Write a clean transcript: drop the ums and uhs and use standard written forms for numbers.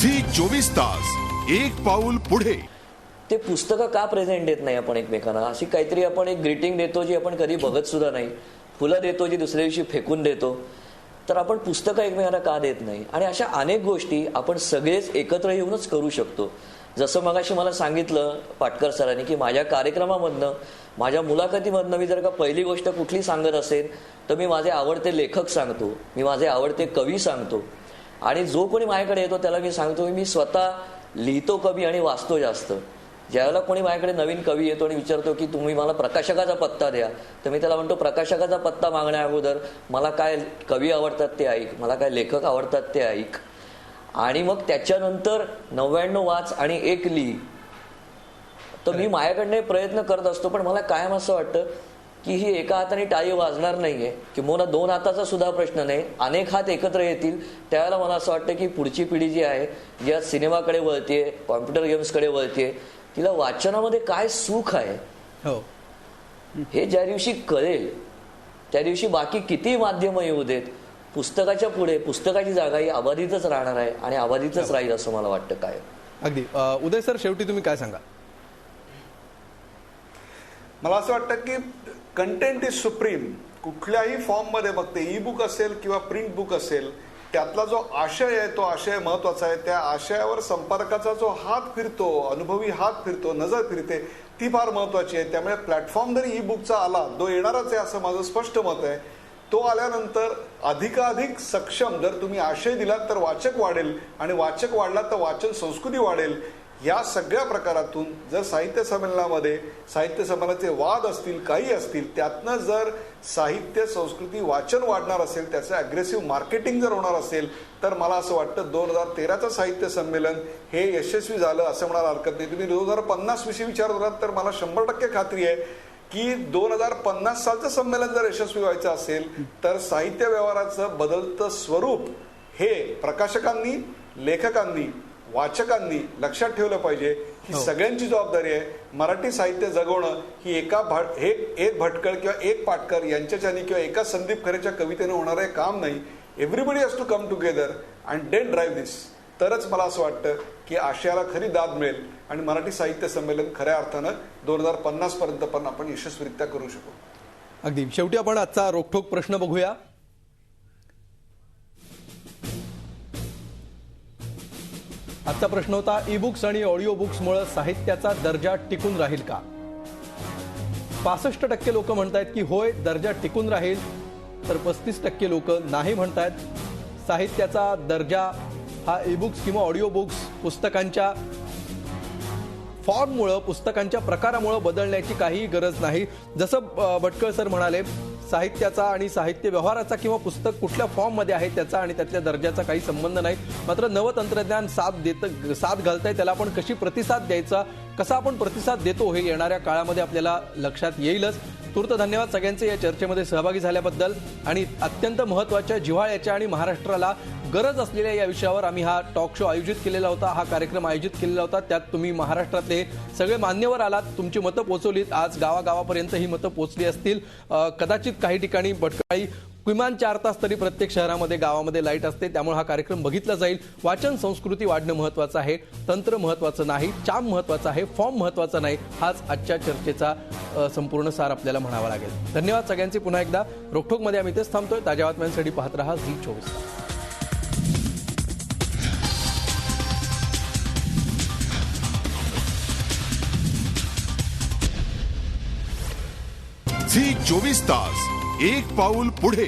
Zee 24 तास एक पाऊल पुढे. ते पुस्तकं का प्रेझेंट देत नाही आपण एकमेकांना? अशी काहीतरी आपण एक ग्रीटिंग देतो जी आपण कधी बघत सुद्धा नाही, फुलं देतो जी दुसऱ्या दिवशी फेकून देतो, तर आपण पुस्तकं एकमेकांना का देत नाही? आणि अशा अनेक गोष्टी आपण सगळेच एकत्र येऊनच करू शकतो. जसं मगाशी मला सांगितलं पाटकर सरांनी की माझ्या कार्यक्रमामधनं, माझ्या मुलाखतीमधनं मी जर का पहिली गोष्ट कुठली सांगत असेल तर मी माझे आवडते लेखक सांगतो, मी माझे आवडते कवी सांगतो, आणि जो कोणी माझ्याकडे येतो त्याला मी सांगतो मी स्वतः लिहितो कवी आणि वाचतो जास्त. ज्यावेळेला कोणी माझ्याकडे नवीन कवी येतो आणि विचारतो की तुम्ही मला प्रकाशकाचा पत्ता द्या, तर मी त्याला म्हणतो प्रकाशकाचा पत्ता मागण्या अगोदर मला काय कवी आवडतात ते ऐक, मला काय लेखक आवडतात ते ऐक, आणि मग त्याच्यानंतर 99 वाच आणि 1 लिही. तर मी माझ्याकडनं प्रयत्न करत असतो, पण मला कायम असं वाटतं की ही एका हाताने टाळी वाजणार नाहीये, किंवा 2 हाताचा सुद्धा प्रश्न नाही, अनेक हात एकत्र येतील. त्यावेळेला मला असं वाटतं की पुढची पिढी जी आहे, जी आज सिनेमाकडे वळतीये, कॉम्प्युटर गेम्सकडे वळतीये, तिला वाचनामध्ये काय सुख आहे हे ज्या दिवशी कळेल त्या दिवशी बाकी किती माध्यम येऊ देत, पुस्तकाच्या पुढे पुस्तकाची जागा ही अबाधितच राहणार आहे आणि अबाधितच राहील असं मला वाटतं. काय अगदी. उदय सर, शेवटी तुम्ही काय सांगा? मला असं वाटतं की कंटेंट इज सुप्रीम. कुठल्याही फॉर्ममध्ये बघ ते ई बुक असेल किंवा प्रिंट बुक असेल, त्यातला जो आशय आहे तो आशय महत्वाचा आहे. त्या आशयावर संपर्काचा जो हात फिरतो, अनुभवी हात फिरतो, नजर फिरते, ती फार महत्वाची आहे. त्यामुळे प्लॅटफॉर्म जरी ई बुकचा आला, तो येणारच आहे असं माझं स्पष्ट मत आहे. तो आल्यानंतर अधिकाधिक सक्षम जर तुम्ही आशय दिलात तर वाचक वाढेल, आणि वाचक वाढला तर वाचन संस्कृती वाढेल. या सगळ्या प्रकारातून जर साहित्य संमेलनामध्ये साहित्य संमेलनाचे वाद असतील, काही असतील, त्यातनं जर साहित्य संस्कृती वाचन वाढणार असेल, त्याचं अग्रेसिव्ह मार्केटिंग जर होणार असेल, तर मला असं वाटतं 2013चं साहित्य संमेलन हे यशस्वी झालं असं म्हणायला हरकत नाही. तुम्ही 2050 विषयी विचारत होतात तर मला 100% खात्री आहे की 2050 सालचं संमेलन जर यशस्वी व्हायचं असेल तर साहित्य व्यवहाराचं बदलतं स्वरूप हे प्रकाशकांनी, लेखकांनी, वाचकांनी लक्षात ठेवलं पाहिजे. ही सगळ्यांची जबाबदारी आहे. मराठी साहित्य जगवणं ही एक भटकळ किंवा एक पाटकर यांच्याच्याने किंवा एका संदीप खरेच्या कवितेने होणारं काम नाही. Everybody has to come together and then drive this. तरच मला असं वाटतं की आशयाला खरी दाद मिळेल आणि मराठी साहित्य संमेलन खऱ्या अर्थानं 2050 पर्यंत पण आपण यशस्वीरित्या करू शकू. अगदी. शेवटी आपण आजचा रोखठोक प्रश्न बघूया. आजचा प्रश्न होता, ई बुक्स आणि ऑडिओ बुक्समुळे साहित्याचा दर्जा टिकून राहील का? 65% लोक म्हणतायत की होय, दर्जा टिकून राहील, तर 35% लोक नाही म्हणतायत. साहित्याचा दर्जा हा ई बुक्स किंवा ऑडिओ बुक्स पुस्तकांच्या फॉर्ममुळे, पुस्तकांच्या प्रकारामुळे बदलण्याची काही गरज नाही. जसं भटकळ सर म्हणाले, साहित्याचा आणि साहित्य व्यवहाराचा किंवा पुस्तक कुठल्या फॉर्ममध्ये आहे त्याचा आणि त्यातल्या दर्जाचा काही संबंध नाही. मात्र नवतंत्रज्ञान साथ घालतंय, त्याला आपण कशी प्रतिसाद द्यायचा, कसा आपण प्रतिसाद देतो हे येणाऱ्या काळामध्ये आपल्याला लक्षात येईलच. तूर्त धन्यवाद सगळ्यांचे या चर्चेमध्ये सहभागी झाल्याबद्दल, आणि अत्यंत महत्त्वाच्या, जिव्हाळ्याच्या आणि महाराष्ट्राला गरज असलेल्या या विषयावर आम्ही हा टॉक शो आयोजित केलेला होता, हा कार्यक्रम आयोजित केलेला होता. त्यात तुम्ही महाराष्ट्रातले सगळे मान्यवर आलात, तुमची मतं पोहोचवलीत. आज गावागावापर्यंत ही मतं पोहोचली असतील. कदाचित काही ठिकाणी भटकाळी किमान 4 तास तरी प्रत्येक शहरामध्ये, गावामध्ये लाईट असते, त्यामुळे हा कार्यक्रम बघितला जाईल. वाचन संस्कृती वाढणं महत्त्वाचं आहे, तंत्र महत्त्वाचं नाही, चाम महत्त्वाचा आहे, फॉर्म महत्त्वाचा नाही. हाच आजच्या चर्चेचा संपूर्ण सार आपल्याला म्हणावा लागेल. धन्यवाद सगळ्यांचे पुन्हा एकदा. रोखठोकमध्ये आम्ही इथेच थांबतोय. ताज्या बातम्यांसाठी पाहत रहा झी 24 तास. झी 24 तास एक पाऊल पुढे.